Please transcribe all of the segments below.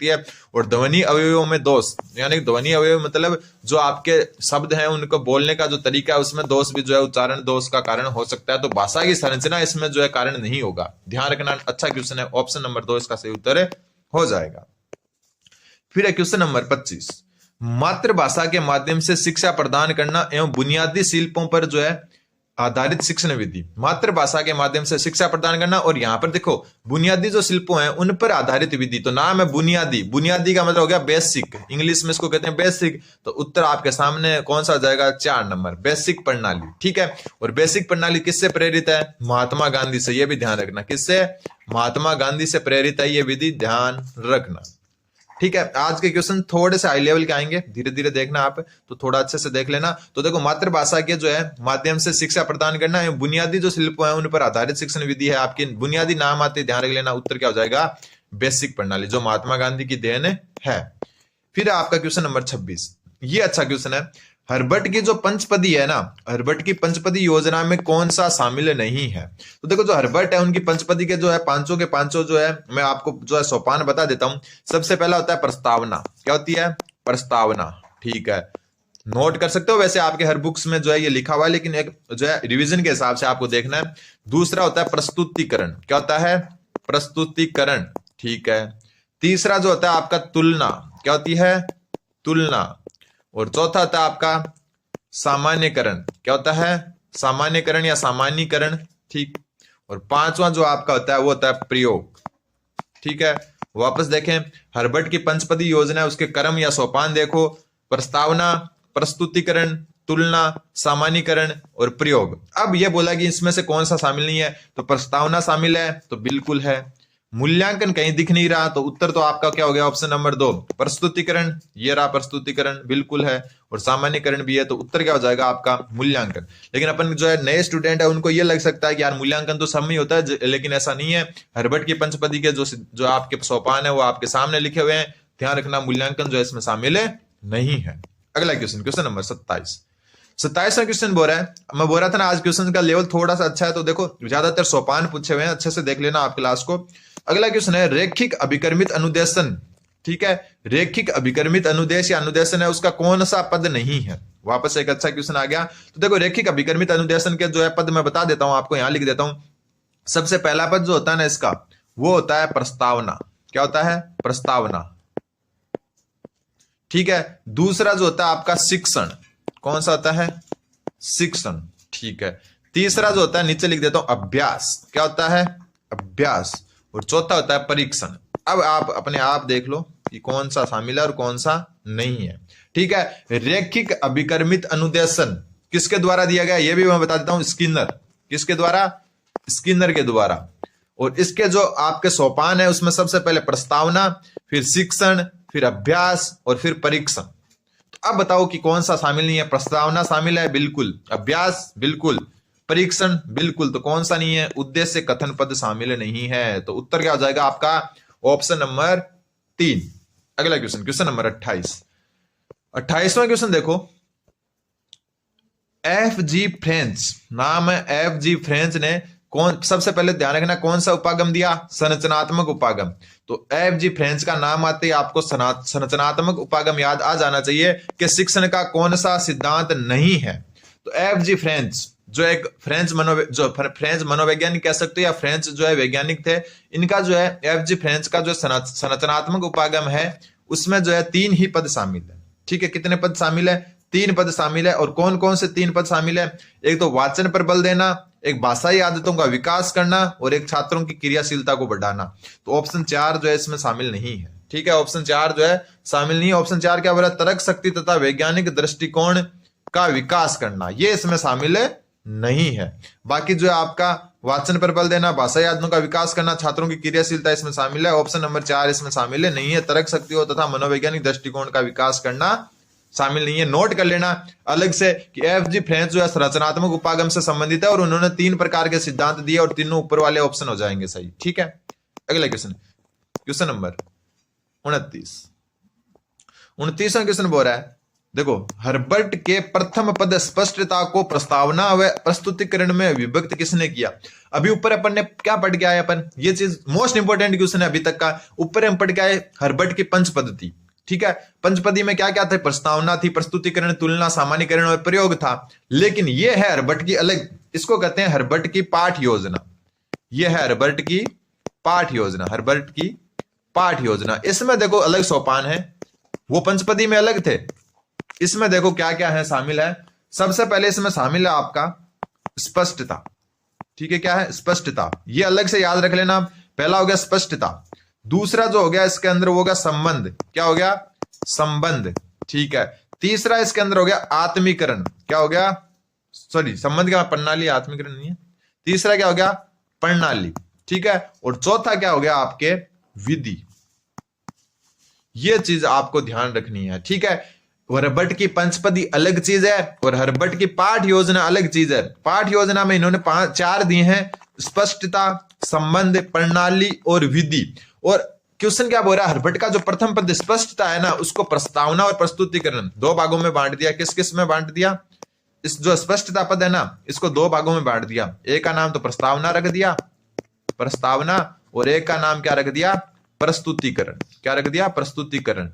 सकती है। और ध्वनि अवयवों में दोष, यानी ध्वनि अवयव मतलब जो आपके शब्द हैं उनको बोलने का जो तरीका है उसमें दोष भी जो है उच्चारण दोष का कारण हो सकता है। तो भाषा की संरचना इसमें जो है कारण नहीं होगा, ध्यान रखना। अच्छा क्वेश्चन है, ऑप्शन नंबर 2 इसका सही उत्तर हो जाएगा। फिर है क्वेश्चन नंबर 25, मातृभाषा के माध्यम से शिक्षा प्रदान करना एवं बुनियादी शिल्पों पर जो है आधारित शिक्षण विधि। मातृभाषा के माध्यम से शिक्षा प्रदान करना, और यहां पर देखो बुनियादी जो शिल्पों हैं उन पर आधारित विधि, तो नाम है बुनियादी। बुनियादी का मतलब हो गया बेसिक, इंग्लिश में इसको कहते हैं बेसिक। तो उत्तर आपके सामने कौन सा हो जाएगा, 4 नंबर, बेसिक प्रणाली। ठीक है, और बेसिक प्रणाली किससे प्रेरित है, महात्मा गांधी से, यह भी ध्यान रखना। किससे, महात्मा गांधी से प्रेरित है यह विधि, ध्यान रखना। ठीक है, आज के क्वेश्चन थोड़े से हाई लेवल के आएंगे, धीरे धीरे देखना आप, तो थोड़ा अच्छे से देख लेना। तो देखो मातृभाषा के जो है माध्यम से शिक्षा प्रदान करना है, बुनियादी जो शिल्प है उन पर आधारित शिक्षण विधि है। आपकी बुनियादी नाम आते ध्यान रख लेना, उत्तर क्या हो जाएगा, बेसिक प्रणाली, जो महात्मा गांधी की देन है। फिर आपका क्वेश्चन नंबर 26, ये अच्छा क्वेश्चन है। हर्बर्ट की जो पंचपदी है ना, हर्बर्ट की पंचपदी योजना में कौन सा शामिल नहीं है। तो देखो जो हर्बर्ट है उनकी पंचपदी के जो है पांचों के पांचों जो है मैं आपको जो है सोपान बता देता हूं। सबसे पहला होता है प्रस्तावना, क्या होती है, प्रस्तावना। ठीक है, नोट कर सकते हो, वैसे आपके हर बुक्स में जो है ये लिखा हुआ है, लेकिन एक जो है रिवीजन के हिसाब से आपको देखना है। दूसरा होता है प्रस्तुतिकरण, क्या होता है, प्रस्तुतिकरण। ठीक है, तीसरा जो होता है आपका तुलना, क्या होती है, तुलना। और चौथा होता है आपका सामान्यकरण, क्या होता है, सामान्यकरण या सामान्यीकरण। ठीक, और पांचवा जो आपका होता है वो होता है प्रयोग। ठीक है, वापस देखें, हर्बर्ट की पंचपदी योजना है, उसके क्रम या सोपान देखो, प्रस्तावना, प्रस्तुतिकरण, तुलना, सामान्यीकरण और प्रयोग। अब यह बोला कि इसमें से कौन सा शामिल नहीं है, तो प्रस्तावना शामिल है, तो बिल्कुल है। मूल्यांकन कहीं दिख नहीं रहा, तो उत्तर तो आपका क्या हो गया, ऑप्शन नंबर 2, प्रस्तुतिकरण। ये रहा प्रस्तुतिकरण, बिल्कुल है। और सामान्यकरण भी है, तो उत्तर क्या हो जाएगा आपका, मूल्यांकन। लेकिन अपन जो है नए स्टूडेंट है उनको ये लग सकता है कि यार मूल्यांकन तो सब में होता है, लेकिन ऐसा नहीं है। हर्बर्ट की पंचपदी के जो आपके सोपान है वो आपके सामने लिखे हुए हैं, ध्यान रखना, मूल्यांकन जो है इसमें शामिल नहीं है। अगला क्वेश्चन, क्वेश्चन नंबर 27, 27वां क्वेश्चन बोल रहा है, मैं बोल रहा था ना आज क्वेश्चन का लेवल थोड़ा सा अच्छा है, तो देखो ज्यादातर सोपान पूछे हुए हैं, अच्छे से देख लेना आप क्लास को। अगला क्वेश्चन है रैखिक अभिकर्मित अनुदेशन। ठीक है, रैखिक अभिकर्मित अनुदेश या अनुदेशन है, उसका कौन सा पद नहीं है। वापस एक अच्छा क्वेश्चन आ गया। तो देखो रैखिक अभिकर्मित अनुदेशन के जो है पद मैं बता देता हूं आपको, यहां लिख देता हूं। सबसे पहला पद जो होता है ना इसका, वो होता है प्रस्तावना, क्या होता है, प्रस्तावना। ठीक है, दूसरा जो होता है आपका शिक्षण, कौन सा होता है, शिक्षण। ठीक है, तीसरा जो होता है नीचे लिख देता हूं अभ्यास, क्या होता है, अभ्यास। और चौथा होता है परीक्षण। अब आप अपने आप देख लो कि कौन सा शामिल है और कौन सा नहीं है। ठीक है, रैखिक अभिकर्मित अनुदेशन किसके द्वारा दिया गया, यह भी मैं बता देता हूं, स्किनर। किसके द्वारा, स्किनर के द्वारा। और इसके जो आपके सोपान है उसमें सबसे पहले प्रस्तावना, फिर शिक्षण, फिर अभ्यास और फिर परीक्षण। तो अब बताओ कि कौन सा शामिल नहीं है। प्रस्तावना शामिल है, बिल्कुल। अभ्यास बिल्कुल, परीक्षण बिल्कुल। तो कौन सा नहीं है, उद्देश्य कथन पद शामिल नहीं है। तो उत्तर क्या हो जाएगा आपका, ऑप्शन नंबर 3। अगला क्वेश्चन, क्वेश्चन नंबर 28, 28वां क्वेश्चन देखो। एफ जी फ्रेंच, नाम है एफ जी फ्रेंच ने कौन, सबसे पहले ध्यान रखना कौन सा उपागम दिया, संरचनात्मक उपागम। तो एफ जी फ्रेंच का नाम आते ही आपको संरचनात्मक उपागम याद आ जाना चाहिए कि शिक्षण का कौन सा सिद्धांत नहीं है। तो एफ जी फ्रेंच जो एक फ्रेंच मनोवैज्ञानिक कह सकते हो, या फ्रेंच जो है वैज्ञानिक थे, इनका जो है एफ जी फ्रेंच का जो संरचनात्मक उपागम है उसमें जो है 3 ही पद शामिल है। ठीक है, कितने पद शामिल है, 3 पद शामिल है। और कौन कौन से 3 पद शामिल है, एक तो वाचन पर बल देना, एक भाषाई आदतों का विकास करना और एक छात्रों की क्रियाशीलता को बढ़ाना। तो ऑप्शन 4 जो है इसमें शामिल नहीं है। ठीक है, ऑप्शन 4 जो है शामिल नहीं है। ऑप्शन 4 क्या बोला, तर्क शक्ति तथा वैज्ञानिक दृष्टिकोण का विकास करना, ये इसमें शामिल नहीं है। बाकी जो है आपका वाचन पर बल देना, भाषाई आदतों का विकास करना, छात्रों की क्रियाशीलता इसमें शामिल है। ऑप्शन नंबर 4 इसमें शामिल नहीं है। तर्क शक्तियों तथा मनोवैज्ञानिक दृष्टिकोण का विकास करना शामिल नहीं है। नोट कर लेना अलग से कि एफ जी फ्रेंच जो है संरचनात्मक उपागम से संबंधित है और उन्होंने 3 प्रकार के सिद्धांत दिए और तीनों ऊपर वाले ऑप्शन हो जाएंगे सही। ठीक है, अगला क्वेश्चन, क्वेश्चन नंबर 29, 29वां क्वेश्चन बोल रहा है देखो, हर्बर्ट के प्रथम पद स्पष्टता को प्रस्तावना व प्रस्तुतिकरण में विभक्त किसने किया? अभी ऊपर अपन ने क्या पढ़ के आए? अपन ये चीज मोस्ट इंपोर्टेंट क्वेश्चन है अभी तक का। ऊपर हम पढ़ के आए हर्बर्ट की पंचपद थी, ठीक है। पंचपदी में क्या क्या था? प्रस्तावना थी, प्रस्तुतिकरण, तुलना, सामान्यीकरण और प्रयोग था। लेकिन ये है हर्बर्ट की अलग, इसको कहते हैं हर्बर्ट की पाठ योजना। ये है हर्बर्ट की पाठ योजना, हर्बर्ट की पाठ योजना। इसमें देखो अलग सोपान है, वो पंचपदी में अलग थे। इसमें देखो क्या क्या है शामिल है। सबसे पहले इसमें शामिल है आपका स्पष्टता, ठीक है। क्या है? स्पष्टता। ये अलग से याद रख लेना। पहला हो गया स्पष्टता, दूसरा जो हो गया इसके अंदर वो हो गया संबंध। क्या हो गया? संबंध, ठीक है। तीसरा इसके अंदर हो गया आत्मीकरण। क्या हो गया? सॉरी, संबंध क्या? प्रणाली, आत्मीकरण नहीं है। तीसरा क्या हो गया? प्रणाली, ठीक है। और चौथा क्या हो गया? आपके विधि। ये चीज आपको ध्यान रखनी है, ठीक है। हर्बर्ट की पंचपदी अलग चीज है और हर्बर्ट की पाठ योजना अलग चीज है। पाठ योजना में इन्होंने चार दिए हैं: स्पष्टता, संबंध, प्रणाली और विधि। और क्वेश्चन क्या बोल रहा है? हर्बर्ट का जो प्रथम पद स्पष्टता है ना, उसको प्रस्तावना और प्रस्तुतिकरण दो भागों में बांट दिया। किस किस में बांट दिया? इस जो स्पष्टता पद है ना, इसको दो भागों में बांट दिया। एक का नाम तो प्रस्तावना रख दिया, प्रस्तावना, और एक का नाम क्या रख दिया? प्रस्तुतिकरण। क्या रख दिया? प्रस्तुतिकरण,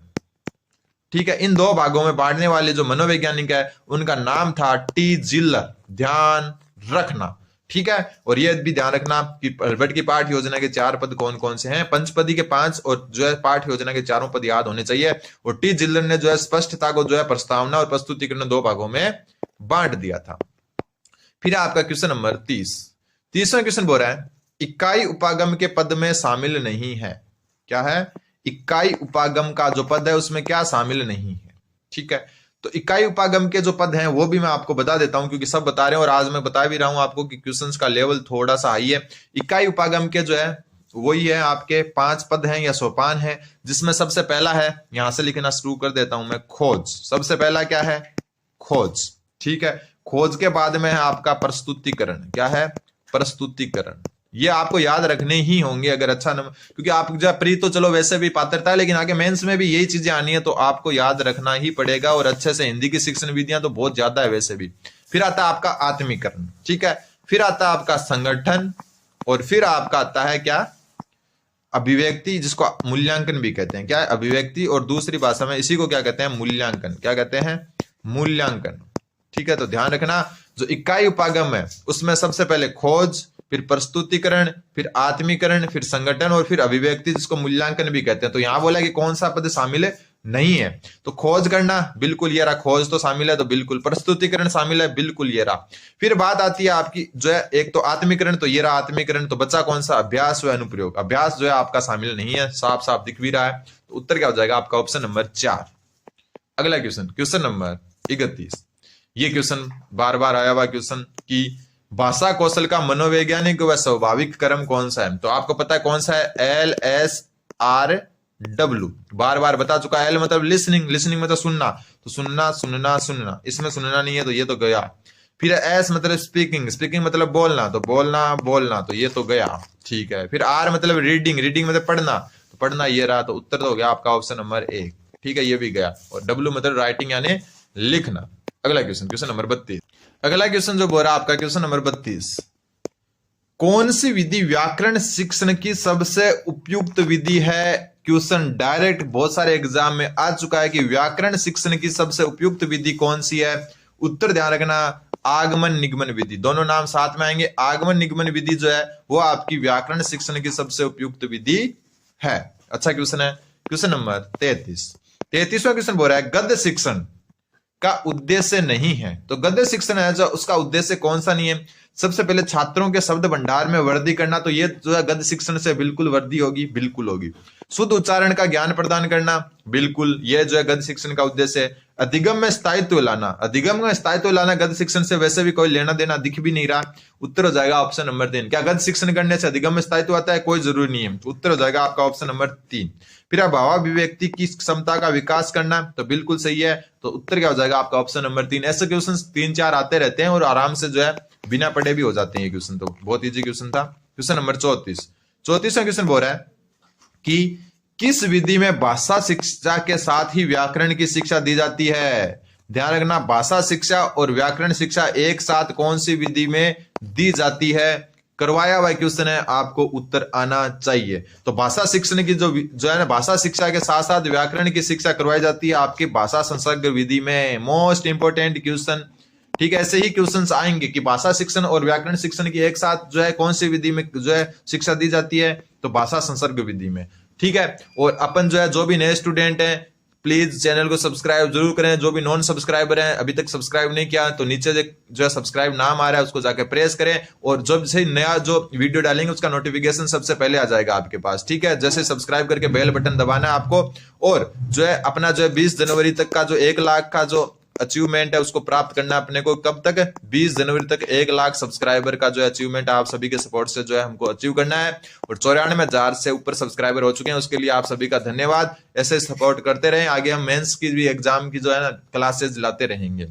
ठीक है। इन दो भागों में बांटने वाले जो मनोवैज्ञानिक है उनका नाम था टी जिलर। ध्यान रखना, ठीक है। और यह भी ध्यान रखना कि हर्बर्ट की पाठ योजना के चार पद कौन कौन से हैं? पंचपदी के 5 और जो है पाठ योजना के चारों पद याद होने चाहिए। और टी जिलर ने जो है स्पष्टता को जो है प्रस्तावना और प्रस्तुतिकरण दो भागों में बांट दिया था। फिर आपका क्वेश्चन नंबर 30वां क्वेश्चन बोल रहा है इकाई उपागम के पद में शामिल नहीं है। क्या है? इकाई उपागम का जो पद है उसमें क्या शामिल नहीं है, ठीक है। तो इकाई उपागम के जो पद हैं वो भी मैं आपको बता देता हूं, क्योंकि सब बता रहे हैं और आज मैं बता भी रहा हूं आपको कि क्वेश्चंस का लेवल थोड़ा सा हाई है। इकाई उपागम के जो है वही है आपके 5 पद हैं या सोपान है, जिसमें सबसे पहला है, यहां से लिखना शुरू कर देता हूं मैं, खोज। सबसे पहला क्या है? खोज, ठीक है। खोज के बाद में है आपका प्रस्तुतिकरण। क्या है? प्रस्तुतिकरण। ये आपको याद रखने ही होंगे अगर अच्छा नंबर, क्योंकि आप जब प्री तो चलो वैसे भी पात्रता है, लेकिन आगे मेंस में भी यही चीजें आनी है तो आपको याद रखना ही पड़ेगा। और अच्छे से हिंदी की शिक्षण विधियां तो बहुत ज्यादा है वैसे भी। फिर आता है आपका आत्मीकरण, ठीक है। फिर आता है आपका संगठन, और फिर आपका आता है क्या? अभिव्यक्ति, जिसको मूल्यांकन भी कहते हैं। क्या है? अभिव्यक्ति। और दूसरी भाषा में इसी को क्या कहते हैं? मूल्यांकन। क्या कहते हैं? मूल्यांकन, ठीक है। तो ध्यान रखना जो इकाई उपागम है उसमें सबसे पहले खोज, फिर प्रस्तुतिकरण, फिर आत्मीकरण, फिर संगठन और फिर अभिव्यक्ति, जिसको मूल्यांकन भी कहते हैं। तो यहां बोला कि कौन सा पद शामिल है? नहीं है। तो खोज करना, बिल्कुल ये रहा, खोज तो शामिल है तो बिल्कुल। प्रस्तुतिकरण शामिल है, बिल्कुल ये रहा। फिर बात आती है आपकी जो है, एक तो आत्मीकरण, तो ये रहा आत्मीकरण। तो बच्चा कौन सा? अभ्यास व अनुप्रयोग। अभ्यास जो है आपका शामिल नहीं है, साफ साफ दिख भी रहा है। तो उत्तर क्या हो जाएगा आपका? Option number 4। अगला क्वेश्चन, क्वेश्चन नंबर 31। ये क्वेश्चन बार बार आया हुआ क्वेश्चन की भाषा कौशल का मनोवैज्ञानिक व स्वाभाविक क्रम कौन सा है? तो आपको पता है कौन सा है? LSRW। बार बार बता चुका है। L मतलब लिसनिंग, लिसनिंग मतलब सुनना, तो सुनना सुनना सुनना, इसमें सुनना नहीं है तो ये तो गया। फिर S मतलब स्पीकिंग, स्पीकिंग मतलब बोलना, तो बोलना बोलना, तो ये तो गया, ठीक है। फिर R मतलब रीडिंग, रीडिंग मतलब पढ़ना, तो पढ़ना ये रहा। तो उत्तर तो हो गया आपका ऑप्शन नंबर 1, ठीक है, ये भी गया। और W मतलब राइटिंग यानी लिखना। अगला क्वेश्चन, क्वेश्चन नंबर 32। अगला क्वेश्चन जो बोल रहा है आपका क्वेश्चन नंबर 32, कौन सी विधि व्याकरण शिक्षण की सबसे उपयुक्त विधि है? क्वेश्चन डायरेक्ट बहुत सारे एग्जाम में आ चुका है कि व्याकरण शिक्षण की सबसे उपयुक्त विधि कौन सी है? उत्तर ध्यान रखना, आगमन निगमन विधि। दोनों नाम साथ में आएंगे। आगमन निगमन विधि जो है वो आपकी व्याकरण शिक्षण की सबसे उपयुक्त विधि है। अच्छा क्वेश्चन है। क्वेश्चन नंबर 33वां क्वेश्चन बोल रहा है गद्य शिक्षण का उद्देश्य नहीं है। तो गद्य शिक्षण है जो उसका उद्देश्य कौन सा नहीं है? सबसे पहले छात्रों के शब्द भंडार में वृद्धि करना, तो ये जो है गद्य शिक्षण से बिल्कुल वृद्धि होगी, बिल्कुल होगी। शुद्ध उच्चारण का ज्ञान प्रदान करना, बिल्कुल, ये जो है गद्य शिक्षण का उद्देश्य है। अधिगम में स्थायित्व लाना, अधिगम में स्थायित्व लाना गद्य शिक्षण से वैसे भी कोई लेना देना दिख भी नहीं रहा। उत्तर हो जाएगा ऑप्शन नंबर 3। क्या गद्य शिक्षण करने से अधिगम में स्थायित्व आता है? कोई जरूरी नहीं है। उत्तर हो जाएगा आपका ऑप्शन नंबर 3। फिर भावाभिव्यक्ति की क्षमता का विकास करना, तो बिल्कुल सही है। तो उत्तर क्या हो जाएगा आपका ऑप्शन नंबर 3। ऐसे क्वेश्चन 3-4 आते रहते हैं और आराम से जो है बिना पढ़े भी हो जाते हैं ये क्वेश्चन, तो बहुत इजी क्वेश्चन था। क्वेश्चन नंबर 34वां क्वेश्चन बोल रहा है कि किस विधि में भाषा शिक्षा के साथ ही व्याकरण की शिक्षा दी जाती है? ध्यान रखना, भाषा शिक्षा और व्याकरण शिक्षा एक साथ कौन सी विधि में दी जाती है, करवाया हुआ क्वेश्चन है, आपको उत्तर आना चाहिए। तो भाषा शिक्षण की जो है ना, भाषा शिक्षा के साथ साथ व्याकरण की शिक्षा करवाई जाती है आपकी भाषा संसर्ग विधि में। मोस्ट इंपोर्टेंट क्वेश्चन, ठीक है। ऐसे ही क्वेश्चंस आएंगे कि भाषा शिक्षण और व्याकरण शिक्षण की एक साथ जो है कौन सी विधि में जो है शिक्षा दी जाती है, तो भाषा संसर्ग विधि में, ठीक है। और अपन जो है, जो भी नए स्टूडेंट हैं, प्लीज चैनल को सब्सक्राइब जरूर करें। जो भी नॉन सब्सक्राइबर हैं, अभी तक सब्सक्राइब नहीं किया, तो नीचे जो है सब्सक्राइब नाम आ रहा है उसको जाके प्रेस करें, और जब से नया जो वीडियो डालेंगे उसका नोटिफिकेशन सबसे पहले आ जाएगा आपके पास, ठीक है। जैसे सब्सक्राइब करके बेल बटन दबाना है आपको। और जो है अपना जो है 20 जनवरी तक का जो 1 लाख का जो अचीवमेंट है उसको प्राप्त करना अपने को, कब तक, 20 जनवरी तक 1 लाख सब्सक्राइबर का जो अचीवमेंट आप सभी के सपोर्ट से जो है हमको अचीव करना है। और 94,000 से ऊपर सब्सक्राइबर हो चुके हैं, उसके लिए आप सभी का धन्यवाद। ऐसे सपोर्ट करते रहें, आगे हम मेंस की भी एग्जाम की जो है ना क्लासेस लाते रहेंगे।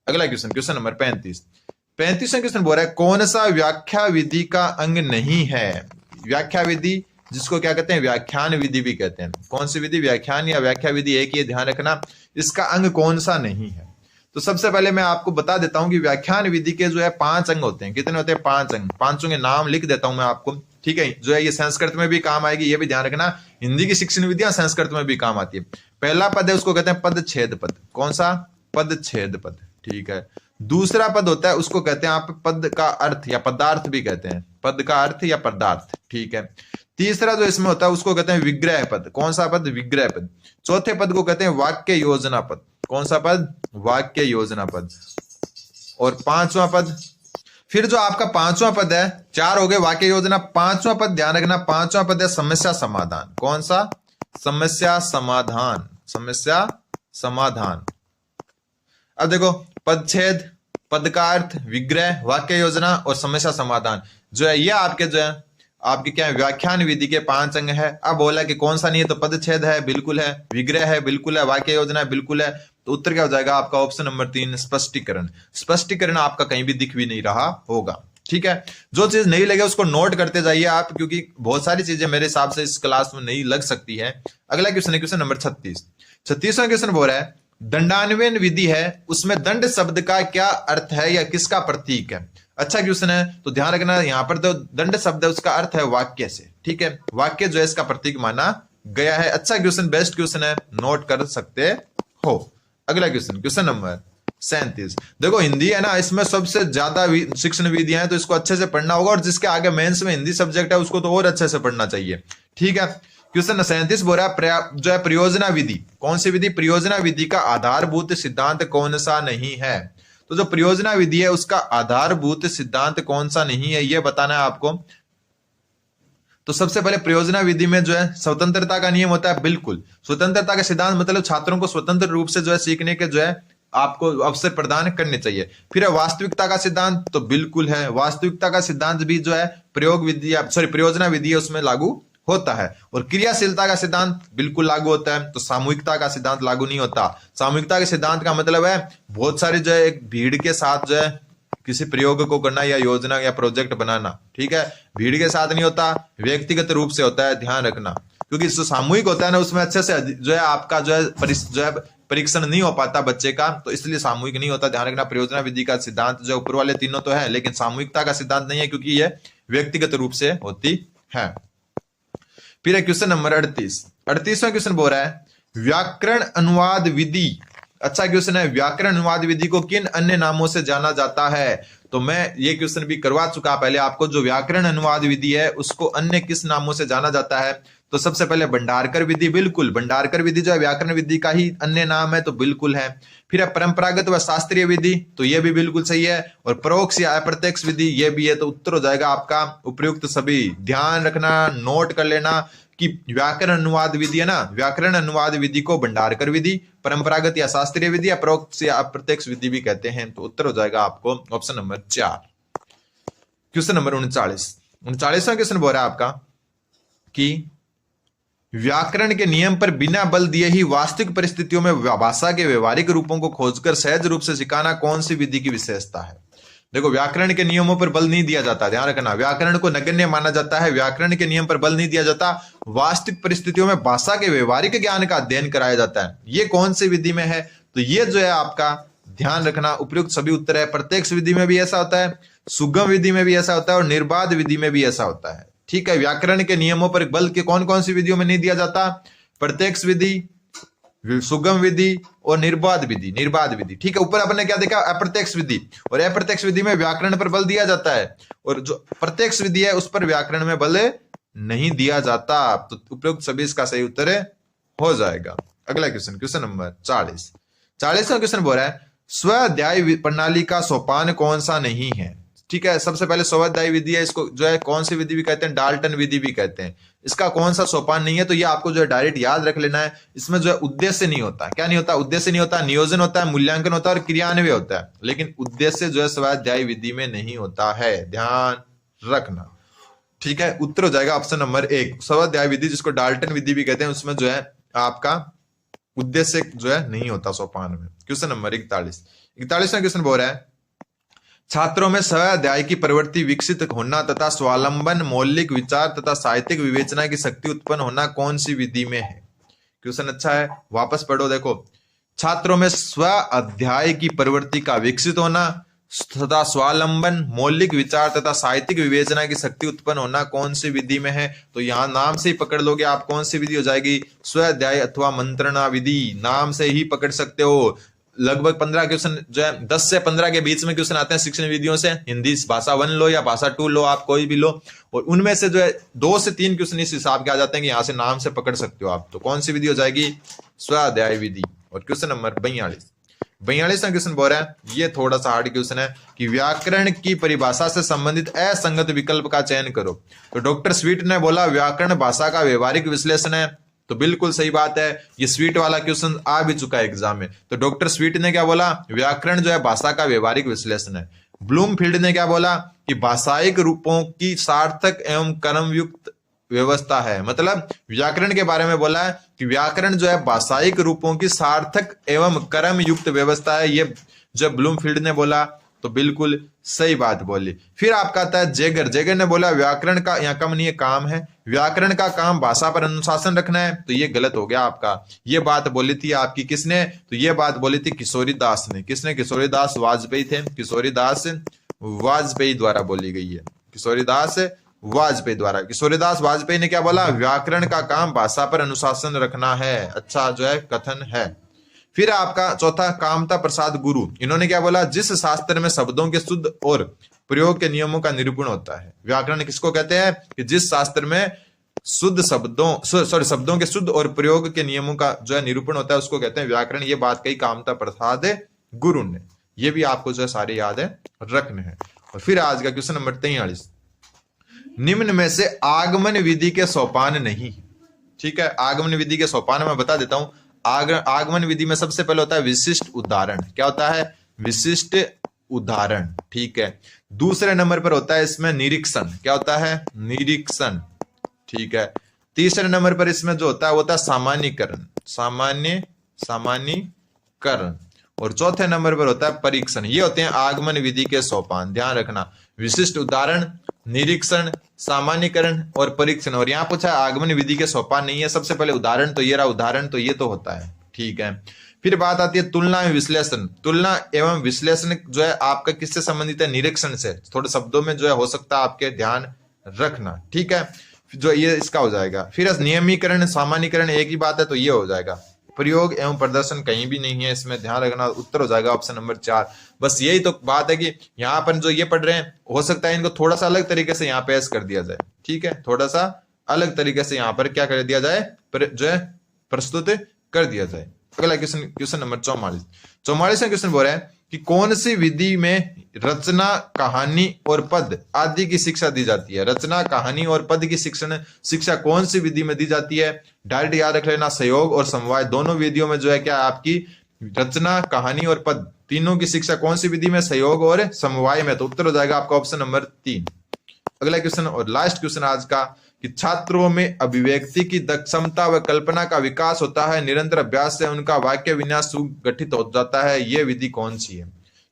अगला क्वेश्चन, क्वेश्चन नंबर 35वां क्वेश्चन बोल रहा है, कौन सा व्याख्या विधि का अंग नहीं है। व्याख्या विधि, जिसको क्या कहते हैं, व्याख्यान विधि भी कहते हैं। कौन सी विधि, व्याख्यान या व्याख्या विधि, एक ही, ध्यान रखना। इसका अंग कौन सा नहीं है, तो सबसे पहले मैं आपको बता देता हूं कि व्याख्यान विधि के जो है 5 अंग होते हैं। कितने होते हैं, 5 अंग। 5 के नाम लिख देता हूं मैं आपको, ठीक है। जो है ये संस्कृत में भी काम आएगी, ये भी ध्यान रखना। हिंदी की शिक्षण विधियां संस्कृत में भी काम आती है। पहला पद है उसको कहते हैं पद छेद पद। कौन सा, पद छेद पद, ठीक है। दूसरा पद होता है उसको कहते हैं आप पद का अर्थ या पदार्थ भी कहते हैं, पद का अर्थ या पदार्थ, ठीक है। तीसरा जो इसमें होता है उसको कहते हैं विग्रह पद। कौन सा पद, विग्रह पद। चौथे पद को कहते हैं वाक्य योजना पद। कौन सा पद, वाक्य योजना पद। और 5वां पद, फिर जो आपका 5वां पद है, 4 हो गए वाक्य योजना, 5वां पद ध्यान रखना, 5वां पद है समस्या समाधान। कौन सा, समस्या समाधान, समस्या समाधान। अब देखो, पदछेद, पद का अर्थ, विग्रह, वाक्य योजना और समस्या समाधान, जो है ये आपके जो है आपके क्या है, व्याख्यान विधि के 5 अंग है। अब बोला कि कौन सा नहीं है, तो पदछेद है, बिल्कुल है, विग्रह है, बिल्कुल है, वाक्य योजना है, बिल्कुल है। तो उत्तर क्या हो जाएगा आपका, ऑप्शन नंबर 3, स्पष्टीकरण। स्पष्टीकरण आपका कहीं भी दिख भी नहीं रहा होगा, ठीक है। जो चीज नहीं लगे उसको नोट करते जाइए आप, क्योंकि बहुत सारी चीजें मेरे हिसाब से इस क्लास में नहीं लग सकती है। अगला क्वेश्चन है क्वेश्चन नंबर 36वां क्वेश्चन बोल रहा है, दंडान्वयन विधि है, उसमें दंड शब्द का क्या अर्थ है या किसका प्रतीक है। अच्छा क्वेश्चन है, तो ध्यान रखना, यहां पर तो दंड शब्द है उसका अर्थ है वाक्य से, ठीक है। वाक्य जो है इसका प्रतीक माना गया है। अच्छा क्वेश्चन, बेस्ट क्वेश्चन है, नोट कर सकते हो। अगला क्वेश्चन, क्वेश्चन नंबर 37। देखो हिंदी है ना, इसमें सबसे ज्यादा शिक्षण विधियां हैं, तो इसको अच्छे से पढ़ना होगा। और जिसके आगे मेंस में हिंदी सब्जेक्ट है उसको तो और अच्छे से पढ़ना चाहिए, ठीक है। क्वेश्चन 37 बोल रहा है, जो है प्रयोजना विधि। कौन सी विधि, प्रयोजना विधि का आधारभूत सिद्धांत कौन सा नहीं है। तो जो प्रयोजना विधि है उसका आधारभूत सिद्धांत कौन सा नहीं है, यह बताना है आपको। तो सबसे पहले प्रयोजना विधि में जो है स्वतंत्रता का नियम होता है, बिल्कुल। स्वतंत्रता का सिद्धांत मतलब छात्रों को स्वतंत्र रूप से जो है सीखने के जो है आपको अवसर प्रदान करने चाहिए। फिर है वास्तविकता का सिद्धांत, तो बिल्कुल है, वास्तविकता का सिद्धांत भी जो है प्रयोग विधि प्रयोजना विधि है उसमें लागू होता है। और क्रियाशीलता का सिद्धांत बिल्कुल लागू होता है। तो सामूहिकता का सिद्धांत लागू नहीं होता। सामूहिकता के सिद्धांत का मतलब है बहुत सारी जो है एक भीड़ के साथ जो है किसी प्रयोग को करना या योजना या प्रोजेक्ट बनाना, ठीक है। भीड़ के साथ नहीं होता, व्यक्तिगत रूप से होता है, ध्यान रखना। क्योंकि जो सामूहिक होता है ना उसमें अच्छे से जो है आपका जो है परीक्षण नहीं हो पाता बच्चे का, तो इसलिए सामूहिक नहीं होता, ध्यान रखना। प्रयोजना विधि का सिद्धांत जो ऊपर वाले तीनों तो है, लेकिन सामूहिकता का सिद्धांत नहीं है, क्योंकि यह व्यक्तिगत रूप से होती है। फिर है क्वेश्चन नंबर 38वां क्वेश्चन बोल रहा है, व्याकरण अनुवाद विधि। अच्छा क्वेश्चन है, व्याकरण अनुवाद विधि को किन अन्य नामों से जाना जाता है। तो मैं ये क्वेश्चन भी करवा चुका पहले आपको। जो व्याकरण अनुवाद विधि है उसको अन्य किस नामों से जाना जाता है। तो सबसे पहले भंडारकर विधि, बिल्कुल, भंडारकर विधि जो है व्याकरण विधि का ही अन्य नाम है, तो बिल्कुल है। फिर है परंपरागत व शास्त्रीय विधि, तो ये भी बिल्कुल सही है। और परोक्ष या अप्रत्यक्ष विधि, ये भी है। तो उत्तर हो जाएगा आपका उपयुक्त सभी। ध्यान रखना, नोट कर लेना कि व्याकरण अनुवाद विधि है ना, व्याकरण अनुवाद विधि को भंडारकर विधि, परंपरागत या शास्त्रीय विधि या परोक्ष या अप्रत्यक्ष विधि भी कहते हैं। तो उत्तर हो जाएगा आपको ऑप्शन नंबर 4। क्वेश्चन नंबर 39वां क्वेश्चन बोल रहा है आपका कि व्याकरण के नियम पर बिना बल दिए ही वास्तविक परिस्थितियों में भाषा के व्यवहारिक रूपों को खोजकर सहज रूप से सिखाना कौन सी विधि की विशेषता है। देखो व्याकरण के नियमों पर बल नहीं दिया जाता, ध्यान रखना। व्याकरण को नगण्य माना जाता है, व्याकरण के नियम पर बल नहीं दिया जाता। वास्तविक परिस्थितियों में भाषा के व्यवहारिक ज्ञान का अध्ययन कराया जाता है। ये कौन सी विधि में है। तो ये जो है आपका ध्यान रखना उपयुक्त सभी उत्तर है। प्रत्यक्ष विधि में भी ऐसा होता है, सुगम विधि में भी ऐसा होता है और निर्बाध विधि में भी ऐसा होता है। ठीक है, व्याकरण के नियमों पर बल के कौन कौन सी विधियों में नहीं दिया जाता? प्रत्यक्ष विधि, सुगम विधि और निर्बाध विधि। निर्बाध विधि, ठीक है। ऊपर आपने क्या देखा? अप्रत्यक्ष विधि, और अप्रत्यक्ष विधि में व्याकरण पर बल दिया जाता है, और जो प्रत्यक्ष विधि है उस पर व्याकरण में बल नहीं दिया जाता। तो उपयुक्त सभी इसका सही उत्तर हो जाएगा। अगला क्वेश्चन, क्वेश्चन नंबर 40। 40वां क्वेश्चन बोल रहा है स्वाध्याय प्रणाली का सोपान कौन सा नहीं है? ठीक है, सबसे पहले स्वाध्याय विधि है, इसको जो है कौन सी विधि भी कहते हैं? डाल्टन विधि भी कहते हैं। इसका कौन सा सोपान नहीं है? तो ये आपको जो है डायरेक्ट याद रख लेना है। इसमें जो है उद्देश्य नहीं होता। क्या नहीं होता? उद्देश्य नहीं होता। नियोजन होता है, मूल्यांकन होता है और क्रियान्वय होता है, लेकिन उद्देश्य जो है स्वाध्याय विधि में नहीं होता है, ध्यान रखना। ठीक है, उत्तर हो जाएगा ऑप्शन नंबर 1 स्वाध्याय विधि, जिसको डाल्टन विधि भी कहते हैं। उसमें जो है आपका उद्देश्य जो है नहीं होता सोपान में। Question number 41। 41वां क्वेश्चन बोल रहा है छात्रों में स्वाध्याय की प्रवृत्ति विकसित होना तथा स्वावलंबन, मौलिक विचार तथा साहित्यिक विवेचना की शक्ति उत्पन्न होना कौन सी विधि में है? क्वेश्चन अच्छा है, वापस पढ़ो। देखो, छात्रों में स्वाध्याय की प्रवृत्ति का विकसित होना तथा स्वावलंबन, मौलिक विचार तथा साहित्यिक विवेचना की शक्ति उत्पन्न होना कौन सी विधि में है? तो यहां नाम से ही पकड़ लोगे आप कौन सी विधि हो जाएगी? स्वाध्याय अथवा मंत्रणा विधि, नाम से ही पकड़ सकते हो। लगभग 15 क्वेश्चन जो है 10 से 15 के बीच में क्वेश्चन आते हैं शिक्षण विधियों से। हिंदी भाषा 1 लो या भाषा 2 लो, आप कोई भी लो, और उनमें से जो है 2 से 3 क्वेश्चन इस हिसाब के आ जाते हैं कि यहां से नाम से पकड़ सकते हो आप। तो कौन सी विधि हो जाएगी? स्वाध्याय विधि। और क्वेश्चन नंबर 42वां क्वेश्चन बोल रहा है, ये थोड़ा सा हार्ड क्वेश्चन है कि व्याकरण की परिभाषा से संबंधित असंगत विकल्प का चयन करो। तो डॉक्टर स्वीट ने बोला व्याकरण भाषा का व्यवहारिक विश्लेषण है, तो बिल्कुल सही बात है। ये स्वीट वाला क्वेश्चन आ भी चुका है एग्जाम में। तो डॉक्टर स्वीट ने क्या बोला? व्याकरण जो है भाषा का व्यवहारिक विश्लेषण है। ब्लूमफील्ड ने क्या बोला? कि भाषायिक रूपों की सार्थक एवं कर्मयुक्त व्यवस्था है। मतलब व्याकरण के बारे में बोला है कि व्याकरण जो है भाषायिक रूपों की सार्थक एवं कर्मयुक्त व्यवस्था है। ये जब ब्लूमफील्ड ने बोला तो बिल्कुल सही बात बोली। फिर आपका आता है जेगर ने बोला व्याकरण का, यहाँ कम नहीं है काम है, व्याकरण का काम भाषा पर अनुशासन रखना है। तो ये गलत हो गया आपका। ये बात बोली थी आपकी किसने? तो ये बात बोली थी किशोरी दास ने। किसने? किशोरी दास वाजपेयी थे। किशोरी दास वाजपेयी द्वारा बोली गई है। किशोरी दास वाजपेयी द्वारा। किशोरी दास वाजपेयी ने क्या बोला? व्याकरण का काम भाषा पर अनुशासन रखना है। अच्छा जो है कथन है। फिर आपका चौथा कामता प्रसाद गुरु, इन्होंने क्या बोला? जिस शास्त्र में शब्दों के शुद्ध और प्रयोग के नियमों का निरूपण होता है। व्याकरण किसको कहते हैं? कि जिस शास्त्र में शुद्ध शब्दों के शुद्ध और प्रयोग के नियमों का जो है निरूपण होता है उसको कहते हैं व्याकरण। ये बात कही कामता प्रसाद गुरु ने। ये भी आपको जो है सारे याद है रखने हैं। और फिर आज का क्वेश्चन नंबर 43, निम्न में से आगमन विधि के सोपान नहीं। ठीक है, आगमन विधि के सोपान मैं बता देता हूं। आगमन विधि में सबसे पहले होता है विशिष्ट उदाहरण। क्या होता है? विशिष्ट उदाहरण। ठीक है, दूसरे नंबर पर होता है इसमें निरीक्षण। क्या होता है? निरीक्षण। ठीक है, तीसरे नंबर पर इसमें जो होता है वो होता है सामान्यीकरण। सामान्यीकरण। और चौथे नंबर पर होता है परीक्षण। ये होते हैं आगमन विधि के सोपान, ध्यान रखना। विशिष्ट उदाहरण, निरीक्षण, सामान्यीकरण और परीक्षण। और यहां पूछा आगमन विधि के सोपान नहीं है। सबसे पहले उदाहरण, तो ये रहा उदाहरण, तो ये तो होता है। ठीक है, फिर बात आती है तुलना एवं विश्लेषण। तुलना एवं विश्लेषण जो है आपका किससे संबंधित है? निरीक्षण से। थोड़े शब्दों में जो है हो सकता है आपके ध्यान रखना। ठीक है, जो ये इसका हो जाएगा। फिर नियमीकरण, सामान्यीकरण एक ही बात है, तो ये हो जाएगा। प्रयोग एवं प्रदर्शन कहीं भी नहीं है, इसमें ध्यान रखना। उत्तर हो जाएगा ऑप्शन नंबर 4। बस यही तो बात है कि यहाँ पर जो ये पढ़ रहे हैं हो सकता है इनको थोड़ा सा अलग तरीके से यहाँ पेश कर दिया जाए। ठीक है, थोड़ा सा अलग तरीके से यहाँ पर क्या कर दिया जाए? जो है प्रस्तुत कर दिया जाए। अगला क्वेश्चन, क्वेश्चन नंबर 44। 44वां क्वेश्चन बोल रहा है कि कौन सी विधि में रचना, कहानी और पद आदि की शिक्षा दी जाती है? रचना, कहानी और पद की शिक्षा कौन सी विधि में दी जाती है? डायरेक्ट याद रख लेना, सहयोग और समवाय दोनों विधियों में जो है क्या आपकी रचना, कहानी और पद तीनों की शिक्षा कौन सी विधि में? सहयोग और समवाय में। तो उत्तर हो जाएगा आपका ऑप्शन नंबर 3। अगला क्वेश्चन और लास्ट क्वेश्चन आज का कि छात्रों में अभिव्यक्ति की क्षमता व कल्पना का विकास होता है। निरंतर अभ्यास से उनका वाक्य विन्यास सुगठित हो जाता है। ये विधि कौन सी है?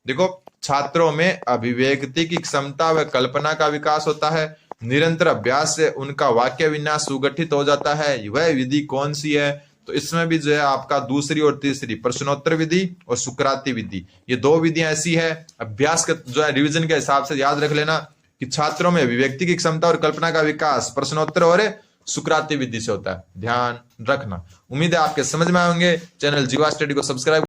देखो, छात्रों में अभिव्यक्ति की क्षमता व कल्पना का विकास होता है। निरंतर अभ्यास से उनका वाक्य विन्यास सुगठित हो जाता है। वह विधि कौन सी है? तो इसमें भी जो है आपका दूसरी और तीसरी प्रश्नोत्तर विधि और सुकराती विधि, ये दो विधियां ऐसी है अभ्यास के जो है रिवीजन के हिसाब से याद रख लेना कि छात्रों में अभिव्यक्ति की क्षमता और कल्पना का विकास प्रश्नोत्तर और सुकराती विधि से होता है, ध्यान रखना। उम्मीद है आपके समझ में आएंगे। चैनल जीवा स्टडी को सब्सक्राइब